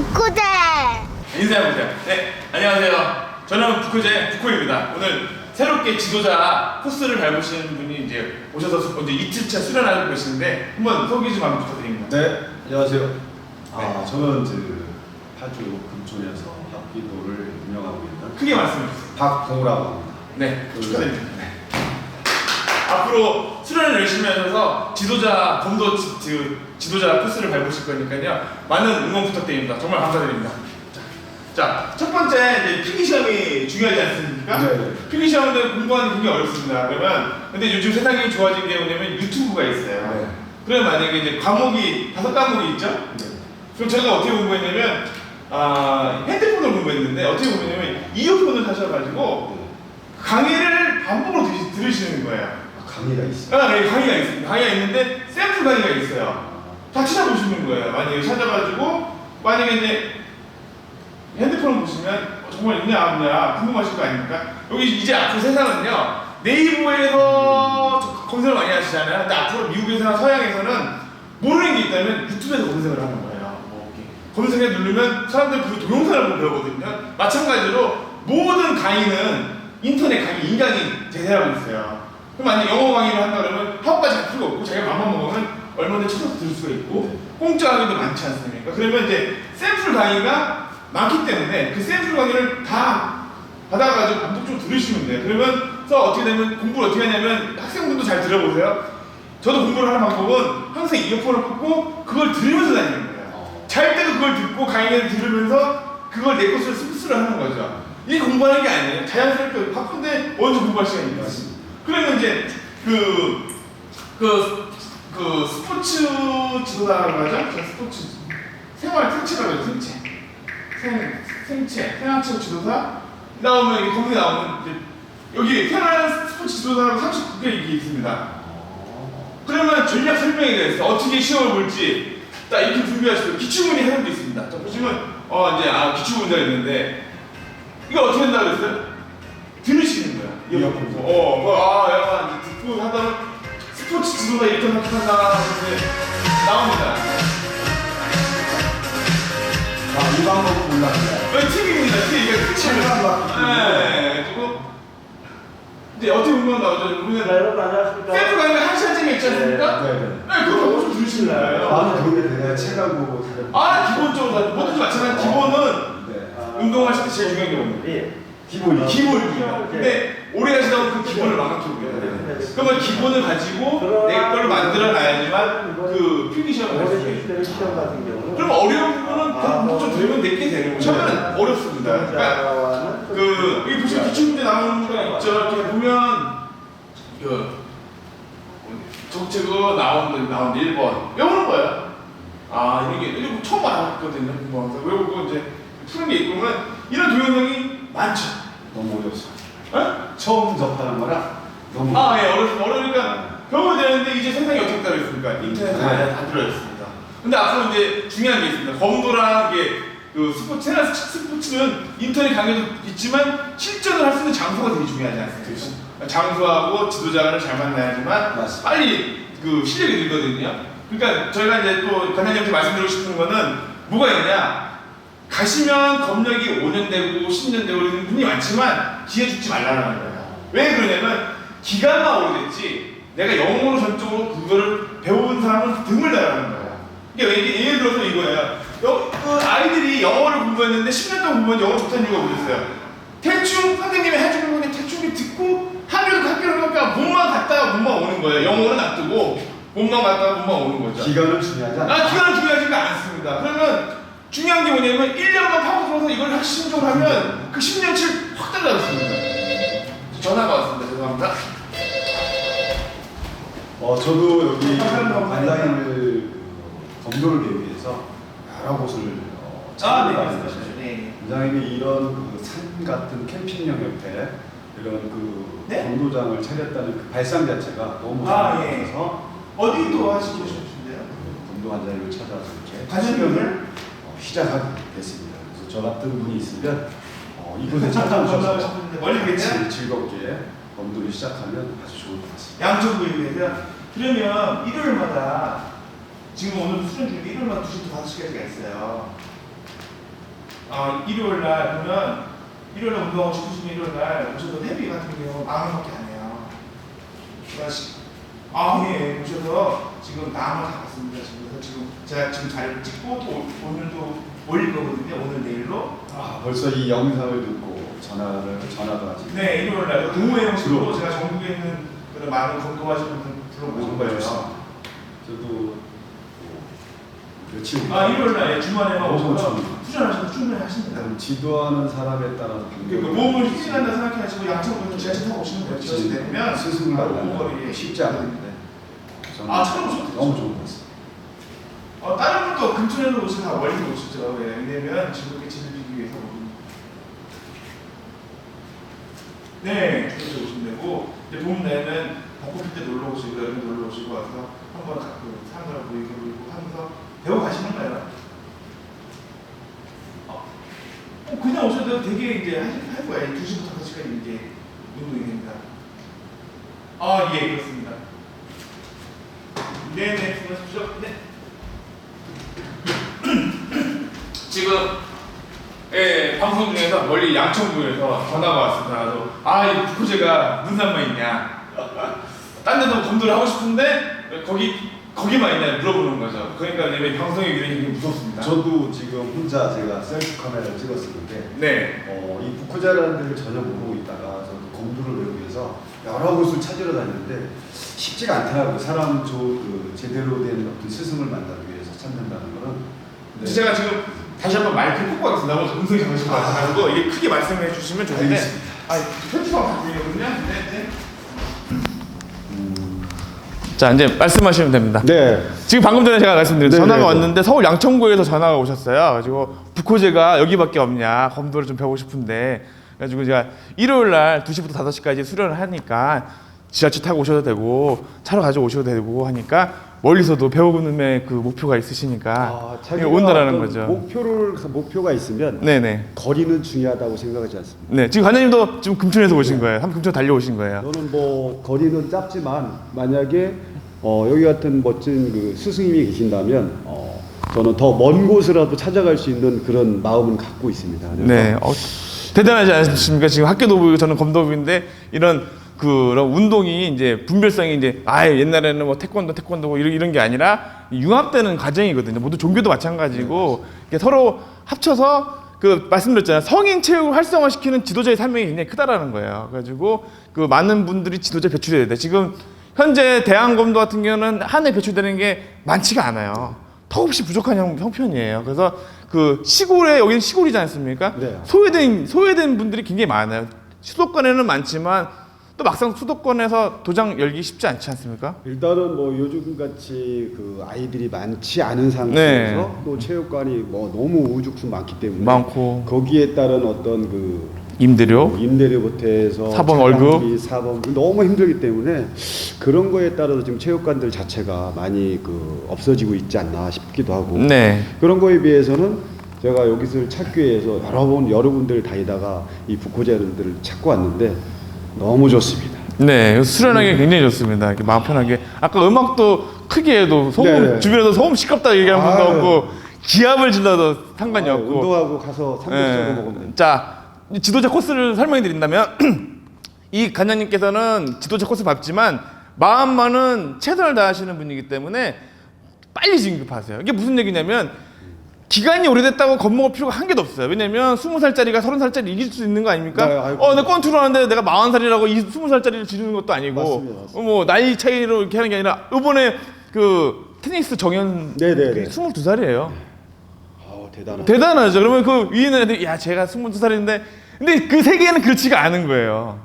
북구대. 인사해보세요. 네, 안녕하세요. 저는 북구입니다. 오늘 새롭게 지도자 코스를 밟으시는 분이 이제 오셔서 이제 이틀차 수련하고 계시는데 한번 소개 좀 한번 부탁드립니다. 네, 안녕하세요. 저는 파주 금촌에서 합기도를 운영하고 있는 크게 말씀해 주세요. 박동우라고 합니다. 네, 축하드립니다. 네. 앞으로 수련을 열심히 하셔서 지도자 지도자 코스를 밟으실 거니까요. 많은 응원 부탁드립니다. 정말 감사드립니다. 자, 첫 번째 이제 필기 시험이 중요하지 않습니까? 네. 필기 시험은 공부하는 게 굉장히 어렵습니다. 그러면 근데 요즘 세상이 좋아진 게 뭐냐면 유튜브가 있어요. 네. 그러면 만약에 이제 과목이 5과목이 있죠? 네. 그럼 제가 어떻게 공부했냐면 핸드폰으로 공부했는데 어떻게 공부했냐면 이어폰을 사셔가지고 강의를 반복으로 들으시는 거예요. 강의가 있어요. 네, 강의가 있습니다. 강의가 있는데 샘플 강의가 있어요. 다 찾아보시는 거예요. 만약에 찾아가지고 만약에 이제 핸드폰을 보시면 정말 있냐 없냐 궁금하실 거 아닙니까? 여기 이제 앞으로 세상은요 네이버에서 검색을 많이 하시잖아요. 근데 앞으로 미국에서나 서양에서는 모르는 게 있다면 유튜브에서 검색을 하는 거예요. 뭐 검색에 누르면 사람들 그 동영상을 보고 배우거든요. 마찬가지로 모든 강의는 인터넷 강의 인강이 제재하고 있어요. 그럼 만약 영어 강의를 한다 그러면 학원까지 갈 필요가 없고 자기가 마음만 먹으면 얼마든지 찾아서 들을 수가 있고 공짜 강의도 많지 않습니까? 그러면 이제 샘플 강의가 많기 때문에 그 샘플 강의를 다 받아가지고 반복적으로 들으시면 돼요. 그러면서 어떻게 되면 공부를 어떻게 하냐면 학생분도 잘 들어보세요. 저도 공부를 하는 방법은 항상 이어폰을 꽂고 그걸 들으면서 다니는 거예요. 잘 때도 그걸 듣고 강의를 들으면서 그걸 내 것으로 습수를 하는 거죠. 이게 공부하는 게 아니에요. 자연스럽게 바쁜데 먼저 공부할 시간이 있습니다. 그러면 이제 스포츠 지도자라고 하죠? 스포츠 생활 특채라고 해요. 생활체 지도사 나오면 이게 검색에 나오면 이제 여기 생활 스포츠 지도사라고 39개 이게 있습니다. 그러면 전략 설명이 되어 있어요. 어떻게 시험을 볼지 딱 이렇게 준비하시고 기출문이 하는 게 있습니다. 자 보시면 이제 기출문제가 있는데 이거 어떻게 한다고 그랬어요? 들으시는 거야. 이어폰에서. 약간 듣고 하다가 스포츠 지도사 이렇게 생각한다 하는데 나옵니다. 이 방법 몰랐어요. 팁입니다. 팁. 이게 끝이에요. 네. 그리고 이제 어떻게 보면 나오죠. 우리는 여러분 안녕하십니까? 셀프 강의가 1시간짜리 있지 않습니까? 네. 그거 보고 좀 들으시는 거예요. 그게 내가 책하고 다른. 기본적으로 뭐든지 마찬가지 기본은 네. 운동하실 때 제일 중요한 게 뭡니까? 예. 기본이에요. 근데 오래 하시다 보면 그 기본을 망각하고 있어요. 그러면 기본을 가지고 내 걸 만들어 놔야지만 그 필기 시험을 할 수 있어요. 시험 같은 경우는 그럼 어려운 부분은 그냥 좀 들으면 내게 되는 거예요. 처음에는 어렵습니다. 그러니까 여기 보시면 기출문제 나오는 거 있죠. 이렇게 보면 정책어 나온 1번 외우는 거예요. 이게 처음 알았거든요. 외우고 이제 푸는 게 있고 그러면 이런 동영상이 많죠. 너무 어려웠어요. 처음 접하는 거라 너무. 어려우니까 배워야 되는데 이제 세상이 어떻게 따로 있습니까? 인터넷에 다 들어있습니다. 근데 앞으로 이제 중요한 게 있습니다. 검도랑 게 스포츠는 인터넷 강의도 있지만 실전을 할 수 있는 장소가 되게 중요하지 않습니까? 장소하고 지도자를 잘 만나야지만 맞습니다. 빨리 실력이 늘거든요. 그러니까 저희가 이제 또 관장님한테 말씀드리고 싶은 거는 뭐가 있냐? 가시면 검역이 5년 되고 10년 되고 그러는 분이 많지만 기회 죽지 말라는 거예요. 왜 그러냐면 기간만 오래됐지 내가 영어로 전적으로 그거를 배운 사람은 드물다라는 거예요. 이게 예를 들어서 이거예요. 아이들이 영어를 공부했는데 10년 동안 공부했는데 영어 못한 이유가 뭐였어요? 대충 선생님이 해주는 거니 대충 듣고 학교를 가니까 몸만 갔다가 몸만 오는 거예요. 영어는 놔두고 몸만 갔다가 몸만 오는 거죠. 기간은 중요하지 않아요. 기간은 중요하지가 않습니다. 그러면 중요한 게 뭐냐면 1년만 파고들어서 이걸 핵심적으로 하면 그 10년치를 확 달라졌습니다. 전화가 왔습니다. 죄송합니다. 저도 여기 관장님을 검도를 배우기 위해서 여러 곳을 찾아봤는데 네. 관장님이 이런 산 같은 캠핑용 옆에 이런 네? 검도장을 차렸다는 그 발상 자체가 너무 예. 좋아서 어디도 하시고 싶으신데요? 검도 관장님을 찾아서 이렇게 관장님을? 시작하게 됐습니다. 그래서 저 같은 분이 있으면 이곳에 찾아오셔서 멀리 계세요? 같이 즐겁게 검도를 시작하면 아주 좋을 것 같습니다. 양쪽 부위에서 그러면 일요일마다 지금 오늘 수련 중에 일요일마다 2시부터 5시까지가 있어요. 일요일 날 그러면 일요일 날 운동하고 싶으시면 일요일 날 오셔서 회비 같은 경우 10,000원밖에 안 해요. 예, 오셔서 지금 나무 다 갔습니다. 그래서 지금 제가 지금 잘 찍고 또 오늘도 올릴 거거든요. 오늘 내일로. 벌써 이 영상을 듣고 전화도 하지. 네, 일요일 날 동호회 형식으로 제가 전국에 있는 그런 많은 검토하시는 분 불러보실 정말 거예요. 좋습니다. 저도 며칠 일요일 날 주말에만 너무 오셔서 좋습니다. 투자하셔서 충분하십니다. 지도하는 사람에 따라서 그러니까 몸을 힐링한다 생각하시고 양쪽부터 지하철 타고 오시면 돼요. 지하철 내리면 스승을 만나는 오거리에 쉽지 않은데 처음 오셨죠? 너무 좋은 것 같습니다. 다른 분도 근처에서 오시고 다 멀리 오시죠. 왜냐면 즐겁게 즐기기 위해서 오거든요. 네, 주변에 오시면 되고 이제 봄 내는 벚꽃 필 때 놀러 오시고 여름 놀러 오시고 와서 한번 사람들 보이고 하면서 배워 가시는 거예요. 그냥 오셔도 되게 이제 할 거예요. 2시부터 5시까지 이제 운동이 됩니다. 예, 그렇습니다. 네네, 수고하십시오. 네. 지금 방송 중에서 멀리 양천구에서 전화가 왔습니다. 그래서 이 부코제가 문산만 있냐? 딴 데도 검도를 하고 싶은데 거기만 있냐 물어보는 거죠. 그러니까 왜 방송에 굉장히 무섭습니다. 저도 지금 혼자 제가 셀프 카메라를 찍었었는데 네. 이 북코자라는 데를 전혀 모르고 있다가 저도 공부를 배우기 위해서 여러 곳을 찾으러 다녔는데 쉽지가 않더라고요. 제대로 된 어떤 스승을 만나기 위해서 찾는다는 거는. 네. 제가 지금 다시 한번 마이크 꽂고 하겠습니다. 너무 음성이 작으신 것 같아가지고 이게 크게 말씀해 주시면 좋은데 편집하고 드리거든요. 네. 자, 이제 말씀하시면 됩니다. 네. 지금 방금 전에 제가 말씀드렸죠. 네, 전화가 네, 네. 왔는데 서울 양천구에서 전화가 오셨어요. 그래가지고 부코제가 여기밖에 없냐, 검도를 좀 배우고 싶은데, 그래가지고 제가 일요일 날 2시부터 5시까지 수련을 하니까 지하철 타고 오셔도 되고 차로 가지고 오셔도 되고 하니까 멀리서도 배우는 그 목표가 있으시니까 온다라는 거죠. 목표가 있으면 네네. 거리는 중요하다고 생각하지 않습니다. 네, 지금 관장님도 지금 금천에서 오신 거예요. 금천 달려오신 거예요. 저는 뭐 거리는 짧지만 만약에 여기 같은 멋진 그 스승님이 계신다면 저는 더 먼 곳이라도 찾아갈 수 있는 그런 마음은 갖고 있습니다. 네, 대단하지 않습니까? 지금 학교도부 저는 검도부인데 이런 그런 운동이 이제 분별성이 이제 옛날에는 뭐 태권도고 이런 게 아니라 융합되는 과정이거든요. 모두 종교도 마찬가지고 이렇게 서로 합쳐서 말씀드렸잖아요. 성인 체육을 활성화시키는 지도자의 삶이 굉장히 크다라는 거예요. 그래가지고 많은 분들이 지도자 배출해야 돼. 지금 현재 대한검도 같은 경우는 한 해 배출되는 게 많지가 않아요. 턱없이 부족한 형편이에요. 그래서 시골에 여기는 시골이지 않습니까? 네. 소외된 분들이 굉장히 많아요. 수도권에는 많지만 또 막상 수도권에서 도장 열기 쉽지 않지 않습니까? 일단은 뭐 요즘 같이 아이들이 많지 않은 상태에서 네. 또 체육관이 뭐 너무 우죽순 많기 때문에 많고 거기에 따른 어떤 임대료부터 해서 사범 월급 사범 너무 힘들기 때문에 그런 거에 따라서 지금 체육관들 자체가 많이 없어지고 있지 않나 싶기도 하고 네. 그런 거에 비해서는 제가 여기서 찾기 위해서 여러 군데를 다니다가 이 북코제들을 찾고 왔는데 너무 좋습니다. 네, 수련하기 굉장히 좋습니다. 이렇게 마음 편하게. 아까 음악도 크게 해도 네네. 주변에서 소음 시끄럽다 얘기하는 분도 없고 기합을 질러도 상관이 없고. 운동하고 가서 삼겹살도 먹으면 됩니다. 자, 지도자 코스를 설명해 드린다면 이 관장님께서는 지도자 코스 밟지만 마음만은 최선을 다하시는 분이기 때문에 빨리 진급하세요. 이게 무슨 얘기냐면 기간이 오래됐다고 겁먹을 필요가 한 개도 없어요. 왜냐면 20살짜리가 30살짜리 이길 수 있는 거 아닙니까? 네, 내 권투를 하는데 내가 40살이라고 20살짜리를 지르는 것도 아니고 맞습니다. 뭐 나이 차이로 이렇게 하는 게 아니라 이번에 테니스 정현 네네네. 22살이에요. 대단하다. 대단하죠. 그러면 위에 있는 애들이 제가 22살인데 근데 그 세계는 그렇지가 않은 거예요.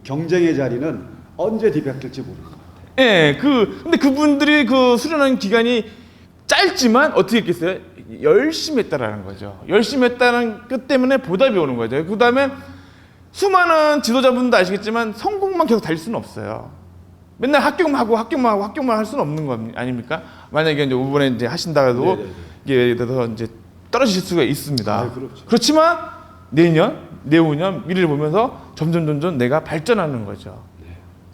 경쟁의 자리는 언제 뒤바뀔지 모르는 것 같아요. 예, 근데 그분들이 수련하는 기간이 짧지만 어떻게 했겠어요? 열심히 했다라는 거죠. 열심히 했다는 것 때문에 보답이 오는 거죠. 그 다음에 수많은 지도자분도 아시겠지만 성공만 계속 달릴 수는 없어요. 맨날 합격만 할 수는 없는 거 아닙니까? 만약에 이제 이번에 이제 하신다고 이게 예를 들어서 이제 떨어지실 수가 있습니다. 그렇죠. 그렇지만 내년, 내후년 미래를 보면서 점점 내가 발전하는 거죠.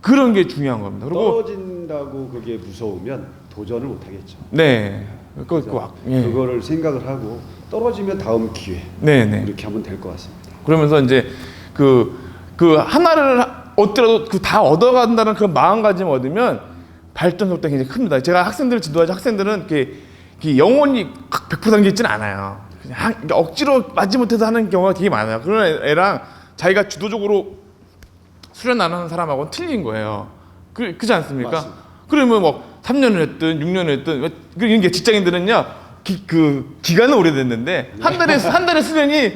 그런 게 중요한 겁니다. 그리고 떨어진다고 그게 무서우면 도전을 못 하겠죠. 네. 그거를 생각을 하고 떨어지면 다음 기회 네네. 이렇게 하면 될 것 같습니다. 그러면서 이제 그 하나를 얻더라도 그 다 얻어간다는 그런 마음가짐 얻으면 발전 속도가 굉장히 큽니다. 제가 학생들을 지도하죠. 학생들은 이렇게 영혼이 100% 담겨 있지는 않아요. 그냥 억지로 마지못해서 하는 경우가 되게 많아요. 그런 애랑 자기가 주도적으로 수련 안 하는 사람하고는 틀린 거예요. 그렇지 않습니까? 맞습니다. 그러면 뭐 3년을 했든 6년을 했든 이런 게 직장인들은요 기간은 오래됐는데 한 달에 수련이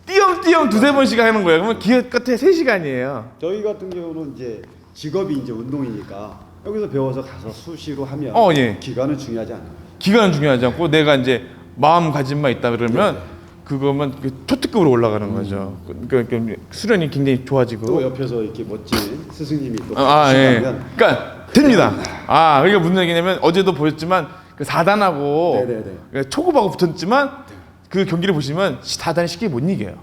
띄엄띄엄 두세 번씩 하는 거예요. 그러면 기간 끝에 3시간이에요. 저희 같은 경우는 이제 직업이 이제 운동이니까 여기서 배워서 가서 수시로 하면 예. 기간은 중요하지 않아요. 기간은 중요하지 않고 내가 이제 마음가짐만 있다 그러면 그거면 초특급으로 올라가는 거죠. 그러니까 수련이 굉장히 좋아지고. 또 옆에서 이렇게 멋진 스승님이 또 예. 주시면 그러니까 됩니다. 그러니까 무슨 얘기냐면 어제도 보였지만 그 4단하고 네네네. 초급하고 붙었지만 그 경기를 보시면 4단이 쉽게 못 이겨요.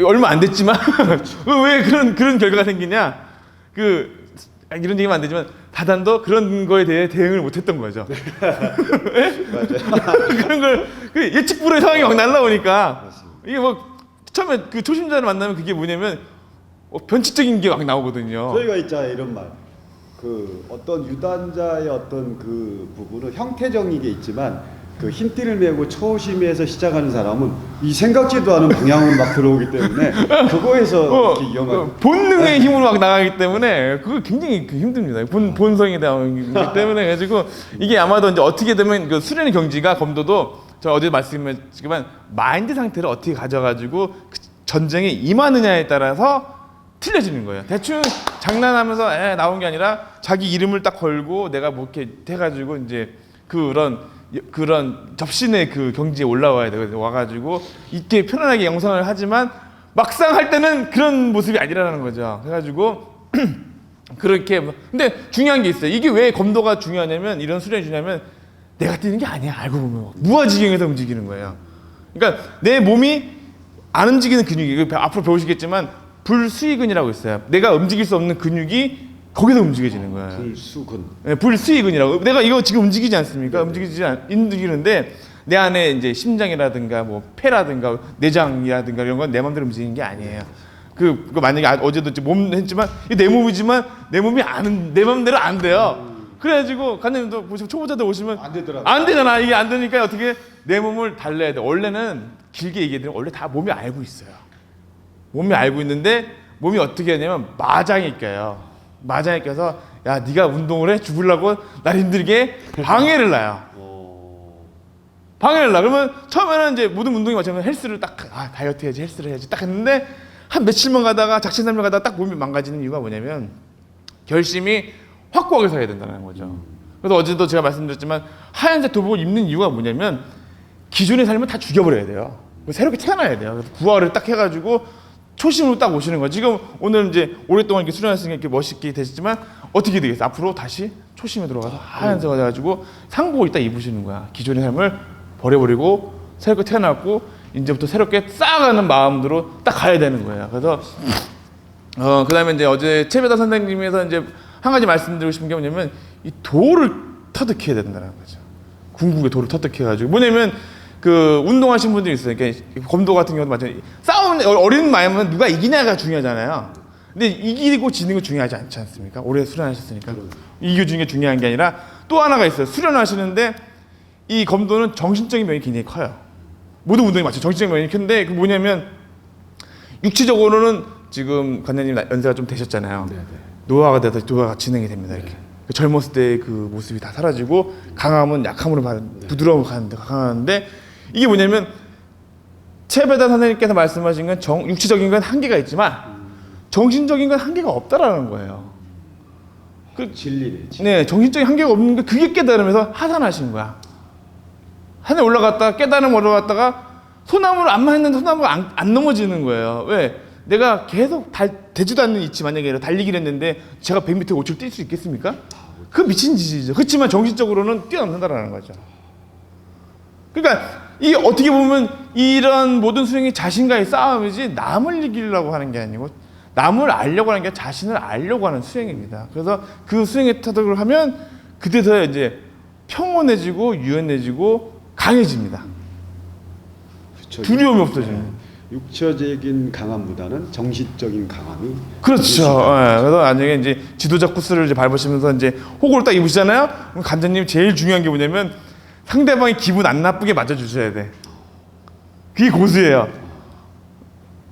얼마 안 됐지만 왜 그런 결과가 생기냐? 이런 얘기면 안 되지만 4단도 그런 거에 대해 대응을 못했던 거죠. 맞아요. 그런 걸 예측 불허의 상황이 막 날라오니까 이게 뭐 처음에 그 초심자를 만나면 그게 뭐냐면 변칙적인 게 막 나오거든요. 저희가 있잖아요 이런 말. 그 어떤 유단자의 어떤 그 부분은 형태적인 게 있지만 그 흰띠를 메고 초심에서 시작하는 사람은 이 생각지도 않은 방향으로 막 들어오기 때문에 그거에서 이렇게 위험한 본능의 힘으로 막 나가기 때문에 그거 굉장히 힘듭니다. 본성에 나오기 때문에 가지고 이게 아마도 이제 어떻게 되면 그 수련의 경지가 검도도 저 어제 말씀드렸지만 마인드 상태를 어떻게 가져가지고 그 전쟁에 임하느냐에 따라서 틀려지는 거예요. 대충 장난하면서 나온 게 아니라 자기 이름을 딱 걸고 내가 뭐 이렇게 해가지고 이제 그런 접신의 그 경지에 올라와야 되거든요. 와가지고 이렇게 편안하게 영상을 하지만 막상 할 때는 그런 모습이 아니라는 거죠. 그래가지고 그렇게 근데 중요한 게 있어요. 이게 왜 검도가 중요하냐면 이런 수련이 중요하면 내가 뛰는 게 아니야. 알고 보면 무아지경에서 움직이는 거예요. 그러니까 내 몸이 안 움직이는 근육이 앞으로 배우시겠지만 불수의근이라고 있어요. 내가 움직일 수 없는 근육이 거기서 움직여지는 거예요. 불수근. 네, 불수의근이라고. 내가 이거 지금 움직이지 않습니까? 움직이는데 내 안에 이제 심장이라든가 뭐 폐라든가 내장이라든가 이런 건 내 마음대로 움직이는 게 아니에요. 그거 만약에 어제도 몸 했지만 내 몸이지만 내 몸이 내 마음대로 안 돼요. 그래가지고 관장님도 보시면 초보자들 오시면 안 되더라고요. 안 되잖아. 이게 안 되니까 어떻게 내 몸을 달래야 돼. 원래는 길게 얘기해드리면 원래 다 몸이 알고 있어요. 몸이 알고 있는데 몸이 어떻게 하냐면 마장이 껴요. 마장이 껴서 야 네가 운동을 해 죽으려고 날 힘들게 방해를 놔요. 방해를 놔. 그러면 처음에는 이제 모든 운동이 마찬가지로 헬스를 딱 다이어트 해야지 헬스를 해야지 딱 했는데 한 며칠만 가다가 작심삼일 가다가 딱 몸이 망가지는 이유가 뭐냐면 결심이 확고하게 서야 된다는 거죠. 그래서 어제도 제가 말씀드렸지만 하얀색 도복을 입는 이유가 뭐냐면 기존의 삶을 다 죽여버려야 돼요. 새롭게 태어나야 돼요. 그래서 부활을 딱 해가지고 초심으로 딱 오시는 거예요. 지금 오늘 이제 오랫동안 이렇게 수련하시니까 이렇게 멋있게 되셨지만 어떻게 되겠어요? 앞으로 다시 초심에 들어가서 하얀색 가지고 상복을 딱 입으시는 거야. 기존의 삶을 버려버리고 새롭게 태어났고 이제부터 새롭게 쌓아가는 마음으로 딱 가야 되는 거예요. 그래서 그다음에 이제 어제 최배다 선생님에서 이제 한 가지 말씀드리고 싶은 게 뭐냐면 이 돌을 터득해야 된다는 거죠. 궁극의 돌을 터득해가지고 뭐냐면 그 운동하신 분들이 있어요. 그러니까 검도 같은 경우도 마찬가지. 싸우는 어린 마음은 누가 이기냐가 중요하잖아요. 근데 이기고 지는 거 중요하지 않지 않습니까? 오래 수련하셨으니까 이기고 지는 게 중요한 게 아니라 또 하나가 있어요. 수련하시는데 이 검도는 정신적인 면이 굉장히 커요. 모든 운동이 마찬가지 정신적인 면이 큰데 그 뭐냐면 육체적으로는 지금 관장님 연세가 좀 되셨잖아요. 네네. 노화가 돼서 노화가 진행이 됩니다. 이렇게 젊었을 때 그 모습이 다 사라지고 강함은 약함으로 부드러움으로 강하는데 이게 뭐냐면 최배다 선생님께서 말씀하신 건 육체적인 건 한계가 있지만 정신적인 건 한계가 없다라는 거예요. 진리네. 네, 정신적인 한계가 없는 게 그게 깨달으면서 하산하신 거야. 하늘 올라갔다가 깨달음 올라갔다가 소나무를 안만 했는데 소나무가 안 넘어지는 거예요. 왜? 내가 계속 되지도 않는 이치 만약에 달리기를 했는데 제가 100m 5초를 뛸 수 있겠습니까? 그 미친 짓이죠. 그렇지만 정신적으로는 뛰어넘는다라는 거죠. 그러니까 이 어떻게 보면 이런 모든 수행이 자신과의 싸움이지 남을 이기려고 하는 게 아니고 남을 알려고 하는 게 자신을 알려고 하는 수행입니다. 그래서 그 수행에 터득을 하면 그때서야 이제 평온해지고 유연해지고 강해집니다. 그렇죠. 두려움이 없어지는. 육체적인 강함보다는 정신적인 강함이 그렇죠. 예, 그래서 만약에 이제 지도자 코스를 이제 밟으시면서 이제 호구를 딱 입으시잖아요. 그럼 관장님 제일 중요한 게 뭐냐면 상대방이 기분 안 나쁘게 맞아주셔야 돼. 그게 고수예요.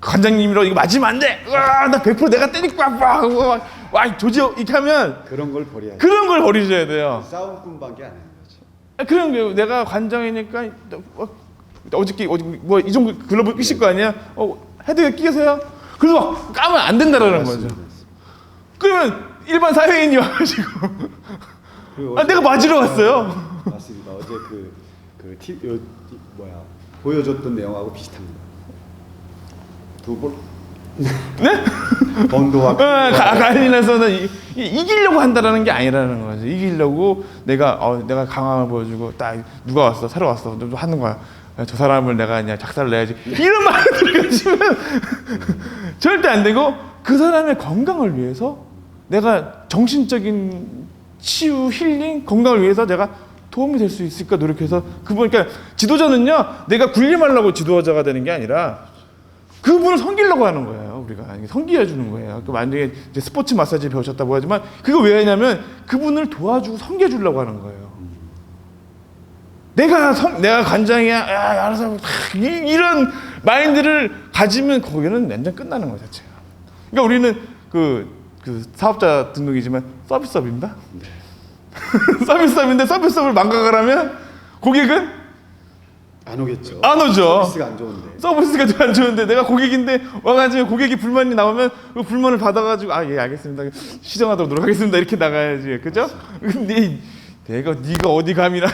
관장님이라고 이거 맞으면 안 돼. 나 100% 내가 때릴 거야. 와, 조지 이렇게 하면 그런 걸 버려야 돼. 그런 걸 버리셔야 돼요. 싸움꾼밖에 안 하는 거죠. 그런 게 내가 관장이니까 어저께 뭐 이 정도 글러브 끼실 거 아니야? 헤드에 끼세요. 그래서 막 까면 안 된다라는 거죠. 그러면 일반 사회인이 와가지고 내가 맞으러 왔어요. 맞습니다. 어제 보여줬던 내용하고 비슷합니다. 두볼 네? 번도와 가린에서는 이기려고 한다라는 게 아니라는 거죠. 이기려고 내가 강함을 보여주고 딱 누가 왔어 새로 왔어 좀 하는 거야. 저 사람을 내가 그냥 작살을 내야지 이런 말을 가지면 절대 안 되고 그 사람의 건강을 위해서 내가 정신적인 치유 힐링 건강을 위해서 내가 도움이 될 수 있을까 노력해서 그러니까 지도자는요 내가 군림하려고 지도자가 되는 게 아니라 그분을 섬기려고 하는 거예요. 우리가 섬기해 주는 거예요. 만약에 이제 스포츠 마사지 배우셨다고 하지만 그거 왜 하냐면 그분을 도와주고 섬겨 주려고 하는 거예요. 내가 관장이야, 알아서 이런 마인드를 가지면 거기는 완전 끝나는 거 자체가. 그러니까 우리는 그 사업자 등록이지만 서비스업입니다. 네. 서비스업인데 서비스업을 망각하라면 고객은 안 오겠죠. 안 오죠. 서비스가 안 좋은데. 서비스가 안 좋은데 내가 고객인데 와가지고 고객이 불만이 나오면 그 불만을 받아가지고 예 알겠습니다 시정하도록 노력하겠습니다 이렇게 나가야지 그죠? 근데 네가 어디 감이라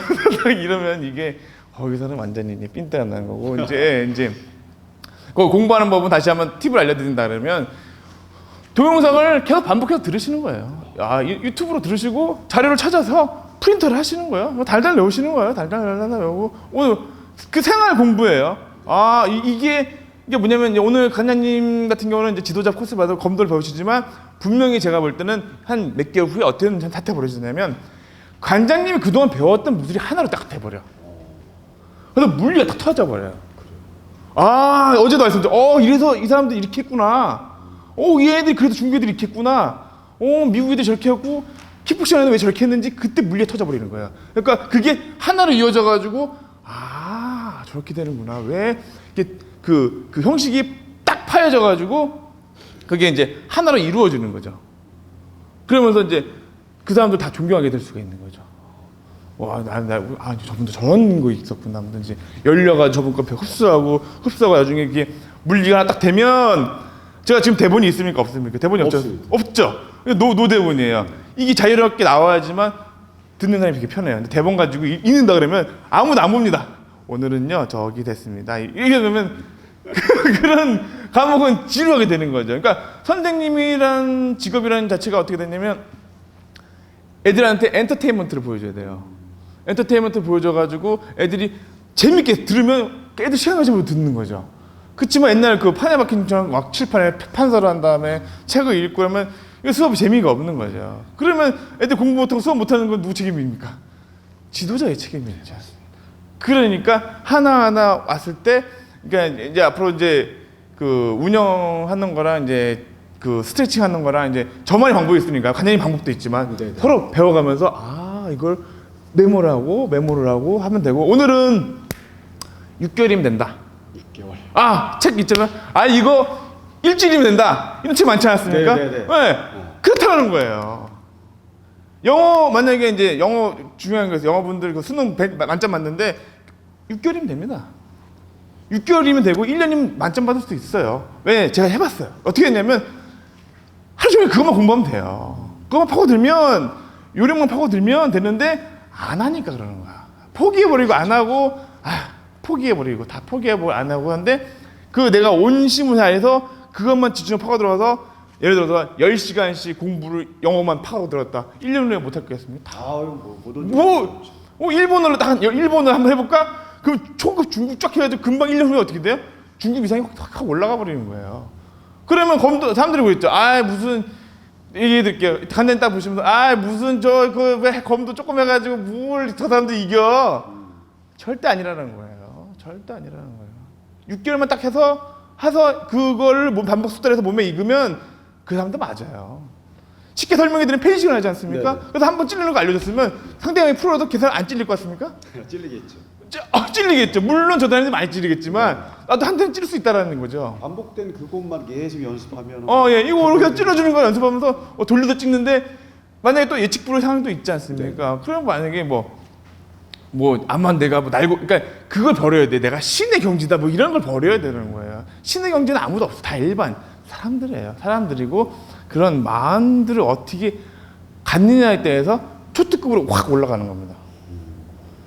이러면 이게 거기서는 완전히 삔대가 나는 거고 이제 그 공부하는 법은 다시 한번 팁을 알려드린다 그러면 동영상을 계속 반복해서 들으시는 거예요. 유튜브로 들으시고 자료를 찾아서 프린터를 하시는 거예요. 달달 외우시는 거예요. 달달 외우고 오늘 그 생활 공부예요. 이게 뭐냐면 오늘 관장님 같은 경우는 이제 지도자 코스 받아 검도를 배우시지만 분명히 제가 볼 때는 한 몇 개월 후에 어떤 사태 벌어지냐면 관장님이 그동안 배웠던 무술이 하나로 딱 돼버려. 그래서 물리가 딱 터져버려요. 어제도 말씀드렸죠. 이래서 이 사람들 이렇게 했구나. 이 애들이 그래도 중국 애들이 이렇게 했구나. 미국 애들이 저렇게 했고 킥복싱 하는데 왜 저렇게 했는지 그때 물리가 터져버리는 거예요. 그러니까 그게 하나로 이어져가지고 저렇게 되는구나. 왜 이게 그 형식이 딱 파여져가지고 그게 이제 하나로 이루어지는 거죠. 그러면서 이제 그 사람들 다 존경하게 될 수가 있는 거죠. 저분도 저런 거 있었구나. 이제 열려가지고 저분 거 흡수하고 나중에 이게 물리가 하나 딱 되면 제가 지금 대본이 있습니까? 없습니까? 대본이 없죠. 노 대본이에요. 이게 자유롭게 나와야지만 듣는 사람이 되게 편해요. 근데 대본 가지고 읽는다 그러면 아무도 안 봅니다. 오늘은요 저기 됐습니다. 이렇게 되면 그런 과목은 지루하게 되는 거죠. 그러니까 선생님이란 직업이라는 자체가 어떻게 됐냐면 애들한테 엔터테인먼트를 보여줘야 돼요. 엔터테인먼트를 보여줘가지고 애들이 재밌게 들으면 애들 시간 가지고 듣는 거죠. 그렇지만 옛날 그 판에 박힌 막 칠판에 판서를 한 다음에 책을 읽고 하면 수업이 재미가 없는 거죠. 그러면 애들 공부 못하고 수업 못하는 건 누구 책임입니까? 지도자의 책임이죠. 그러니까 하나하나 왔을 때, 그러니까 이제 앞으로 이제 그 운영하는 거랑 이제 그 스트레칭 하는 거랑 이제 저만의 방법이 있으니까 관장님 방법도 있지만 네네. 서로 배워가면서 이걸 메모를 하고 하면 되고 오늘은 6개월이면 된다. 6개월. 책 있잖아. 이거 일주일이면 된다. 이런 책 많지 않습니까? 네네네. 네. 그렇다는 거예요. 영어 만약에 이제 영어 중요한 거에서 영어분들 그 수능 100 만점 맞는데 6개월이면 됩니다. 6개월이면 되고 1년이면 만점 받을 수도 있어요. 왜? 제가 해봤어요. 어떻게 했냐면 하루 종일 그것만 공부하면 돼요. 그것만 파고들면 요령만 파고들면 되는데 안 하니까 그러는 거야. 포기해버리고 안 하고 포기해버리고 다 포기해버리고 안 하고 하는데 그 내가 온 힘을 다해서 그것만 집중 파고들어서 예를 들어서 10시간씩 공부를 영어만 파고들었다. 1년 후에 못할 거겠습니까? 일본어를 일본어 한번 해볼까? 그럼 초급 중국 쫙 해가지고 금방 1년 후에 어떻게 돼요? 중급 이상이 확 올라가 버리는 거예요. 그러면 사람들이 그랬죠. 무슨 얘기해드릴게요. 간단히 딱 보시면서 무슨 왜 검도 조금 해가지고 뭘 저 사람들 이겨? 절대 아니라는 거예요. 절대 아니라는 거예요. 6개월만 딱 해서 그거를 반복 숙달해서 몸에 익으면 그 사람도 맞아요. 쉽게 설명해드리면 펜싱을 하지 않습니까? 네네. 그래서 한번 찔리는 거 알려줬으면 상대방이 프로도 계산 안 찔릴 것 같습니까? 찔리겠죠. 찔리겠죠. 물론 저 다니는 많이 찔리겠지만 나도 한 대는 찔릴 수 있다라는 거죠. 반복된 그것만 계속 연습하면 예, 이거 이렇게 찔러주는 거 연습하면서 돌려서 찍는데 만약에 또 예측 불허 상황도 있지 않습니까? 그럼 만약에 아마 내가 날고, 그러니까 그걸 버려야 돼. 내가 신의 경지다, 이런 걸 버려야 되는 거예요. 신의 경지는 아무도 없어. 다 일반 사람들이에요. 사람들이고 그런 마음들을 어떻게 갖느냐에 대해서 초특급으로 확 올라가는 겁니다.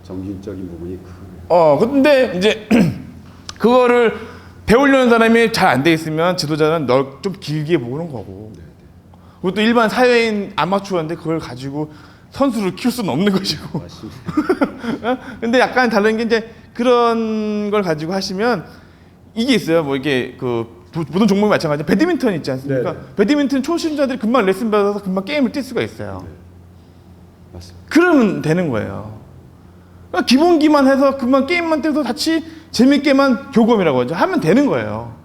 정신적인 부분이 크고. 근데 이제 그거를 배우려는 사람이 잘 안 돼 있으면 지도자는 널 좀 길게 보는 거고. 그것도 일반 사회인 아마추어인데 그걸 가지고 선수를 키울 수는 없는 것이고. 맞습니다. 근데 약간 다른 게 이제 그런 걸 가지고 하시면 이게 있어요. 이게 모든 종목이 마찬가지. 배드민턴 있지 않습니까? 네네. 배드민턴 초심자들이 금방 레슨 받아서 금방 게임을 뛸 수가 있어요. 네. 맞습니다. 그러면 되는 거예요. 그러니까 기본기만 해서 금방 게임만 뛰어서 같이 재밌게만 교검이라고 하죠. 하면 되는 거예요.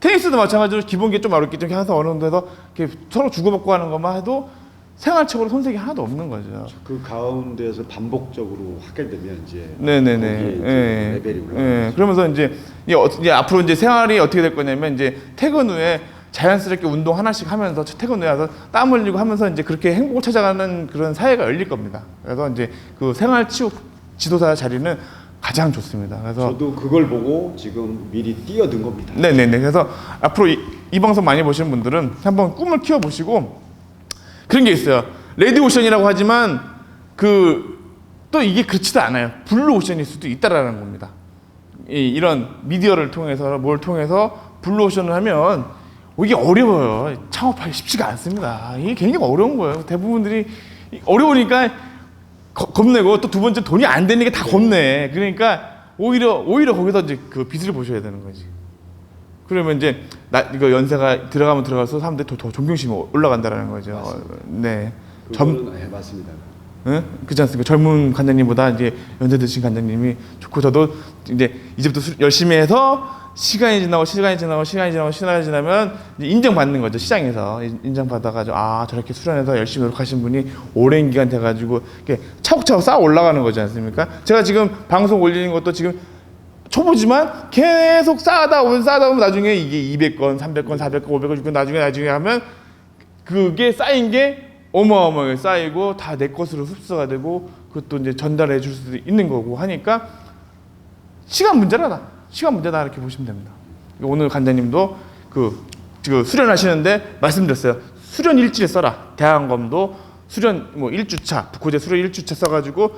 테니스도 마찬가지로 기본기 좀 어렵기 때문에 해서 어느 정도 해서 이렇게 서로 주고받고 하는 것만 해도 생활적으로 손색이 하나도 없는 거죠. 그 가운데서 반복적으로 하게 되면 이제 네네네. 거기에 이제 레벨이 올라가죠. 그러면서 이제 앞으로 이제 생활이 어떻게 될 거냐면 이제 퇴근 후에 자연스럽게 운동 하나씩 하면서 퇴근 후에 와서 땀 흘리고 하면서 이제 그렇게 행복을 찾아가는 그런 사회가 열릴 겁니다. 그래서 이제 그 생활 치유 지도사 자리는 가장 좋습니다. 그래서 저도 그걸 보고 지금 미리 뛰어든 겁니다. 네네네. 그래서 앞으로 이 방송 많이 보시는 분들은 한번 꿈을 키워보시고 그런 게 있어요. 레드 오션이라고 하지만 또 이게 그렇지도 않아요. 블루 오션일 수도 있다라는 겁니다. 이런 미디어를 통해서 뭘 통해서 블루 오션을 하면 이게 어려워요. 창업하기 쉽지가 않습니다. 이게 굉장히 어려운 거예요. 대부분들이 어려우니까 겁내고 또 두 번째 돈이 안 되는 게 다 겁내. 그러니까 오히려 거기서 이제 그 빛을 보셔야 되는 거지. 그러면 이제 이거 연세가 들어가면 들어가서 사람들이 더 존경심이 올라간다라는 거죠. 맞습니다. 네. 그거는 맞습니다. 응? 그렇지 않습니까? 젊은 관장님보다 이제 연세 드신 관장님이 좋고 저도 이제부터 열심히 해서 시간이 지나면 이제 인정받는 거죠. 시장에서 인정받아가지고 저렇게 수련해서 열심히 노력하신 분이 오랜 기간 돼가지고 이렇게 차곡차곡 쌓아 올라가는 거지 않습니까? 제가 지금 방송 올리는 것도 지금 초보지만 계속 쌓아다 보면 나중에 이게 200건, 300건, 400건, 500건, 600건 나중에 하면 그게 쌓인 게 어마어마하게 쌓이고 다 내 것으로 흡수가 되고 그것도 이제 전달해 줄 수도 있는 거고 하니까 시간 문제다 이렇게 보시면 됩니다. 오늘 관장님도 지금 수련하시는데 말씀드렸어요. 수련 일지를 써라. 대한검도 수련 1주차, 북코제 수련 1주차 써가지고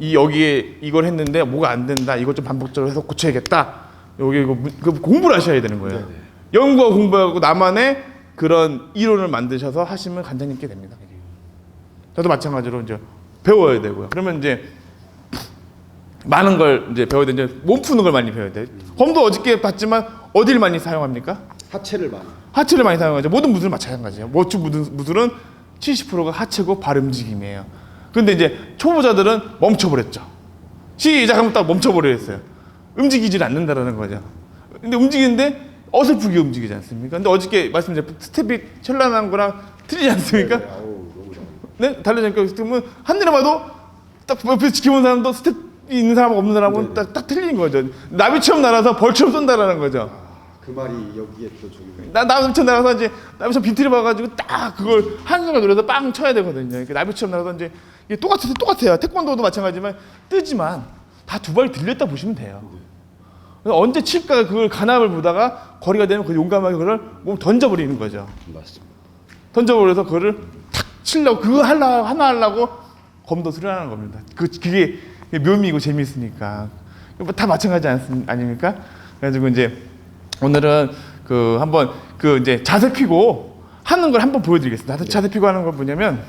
여기에 이걸 했는데 뭐가 안 된다. 이걸 좀 반복적으로 해서 고쳐야겠다. 공부를 하셔야 되는 거예요. 네네. 연구하고 공부하고 나만의 그런 이론을 만드셔서 하시면 관장님께 됩니다. 저도 마찬가지로 이제 배워야 되고요. 그러면 이제 많은 걸 이제 배워야 되는데 몸 푸는 걸 많이 배워야 돼. 검도 어저께 봤지만 어디를 많이 사용합니까? 하체를 많이. 하체를 많이 사용하죠. 모든 무술은 마찬가지예요. 모든 무술은 70%가 하체고 발 움직임이에요. 근데 이제 초보자들은 멈춰버렸죠. 시작하면 딱 멈춰버렸어요. 움직이질 않는다라는 거죠. 근데 움직이는데 어설프게 움직이지 않습니까? 근데 어저께 말씀드린 스텝이 현란한 거랑 틀리지 않습니까? 너무 좋아요. 네? 다르지 않습니까? 그러면 한눈에 봐도 딱 옆에서 지켜본 사람도 스텝이 있는 사람하고 없는 사람은 딱 틀린 거죠. 나비처럼 날아서 벌처럼 쏜다라는 거죠. 그 말이 여기에 또 저기. 나비처럼 날아서 이제 나비처럼 빈티를 봐가지고 딱 그걸 한 순간 노려서 빵 쳐야 되거든요. 그러니까 나비처럼 날아서 이제 이게 똑같아요. 태권도도 마찬가지지만 뜨지만 다 두 발 들렸다 보시면 돼요. 그래서 언제 칠까 그걸 간압을 보다가 거리가 되면 그 용감하게 그걸 몸 던져버리는 거죠. 맞습니다. 던져버려서 그거를 탁 치려고 그거 하나 하려고 검도 수련하는 겁니다. 그게 묘미이고 재미있으니까 다 마찬가지 아닙니까? 그래가지고 이제 오늘은 한번 이제 자세 피고 하는 걸 한번 보여드리겠습니다. 자세 피고 하는 걸 뭐냐면